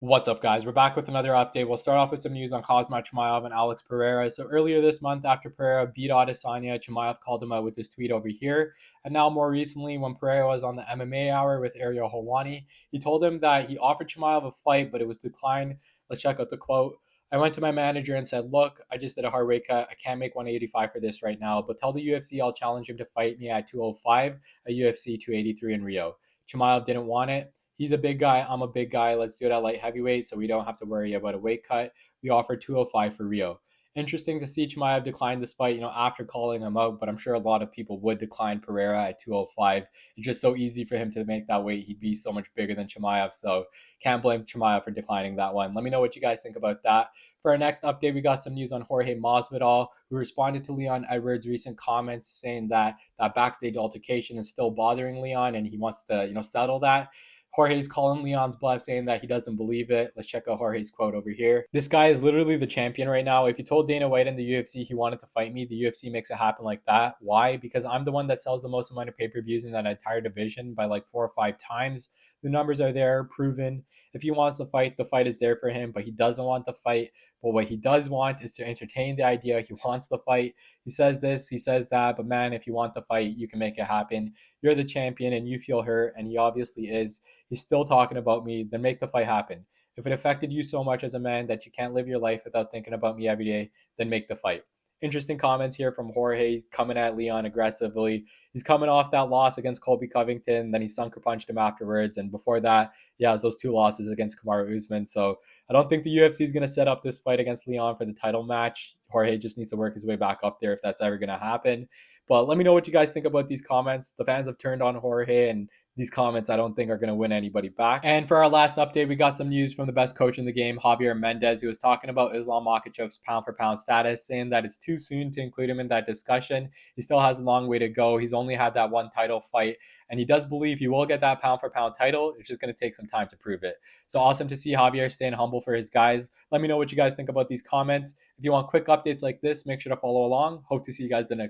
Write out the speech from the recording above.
What's up, guys? We're back with another update. We'll start off with some news on Khazmat Chimaev and Alex Periera. So earlier this month, after Periera beat Adesanya, Chimaev called him out with this tweet over here. And now more recently, when Periera was on the MMA Hour with Ariel Helwani, he told him that he offered Chimaev a fight, but it was declined. Let's check out the quote. I went to my manager and said, look, I just did a hard weight cut. I can't make 185 for this right now, but tell the UFC I'll challenge him to fight me at 205 at UFC 283 in Rio. Chimaev didn't want it. He's a big guy. I'm a big guy. Let's do it at light heavyweight so we don't have to worry about a weight cut. We offered 205 for Rio. Interesting to see Chimaev decline this fight, after calling him out, but I'm sure a lot of people would decline Periera at 205. It's just so easy for him to make that weight. He'd be so much bigger than Chimaev, so can't blame Chimaev for declining that one. Let me know what you guys think about that. For our next update, we got some news on Jorge Masvidal, who responded to Leon Edwards' recent comments saying that backstage altercation is still bothering Leon and he wants to, settle that. Jorge's calling Leon's bluff, saying that he doesn't believe it. Let's check out Jorge's quote over here. This guy is literally the champion right now. If you told Dana White in the UFC he wanted to fight me, the UFC makes it happen like that. Why? Because I'm the one that sells the most amount of pay-per-views in that entire division by like 4 or 5 times. The numbers are there, proven. If he wants to fight, the fight is there for him, but he doesn't want to fight. But what he does want is to entertain the idea. He wants to fight. He says this, he says that, but man, if you want to fight, you can make it happen. You're the champion and you feel hurt, and he obviously is. He's still talking about me. Then make the fight happen. If it affected you so much as a man that you can't live your life without thinking about me every day, then make the fight. Interesting comments here from Jorge. He's coming at Leon aggressively. He's coming off that loss against Colby Covington. Then he sucker punched him afterwards. And before that, he has those 2 losses against Kamaru Usman. So I don't think the UFC is going to set up this fight against Leon for the title match. Jorge just needs to work his way back up there if that's ever going to happen. But let me know what you guys think about these comments. The fans have turned on Jorge, and these comments I don't think are going to win anybody back. And for our last update, we got some news from the best coach in the game, Javier Mendez, who was talking about Islam Makhachev's pound-for-pound status, saying that it's too soon to include him in that discussion. He still has a long way to go. He's only had that one title fight, and he does believe he will get that pound-for-pound title. It's just going to take some time to prove it. So awesome to see Javier staying humble for his guys. Let me know what you guys think about these comments. If you want quick updates like this, make sure to follow along. Hope to see you guys the next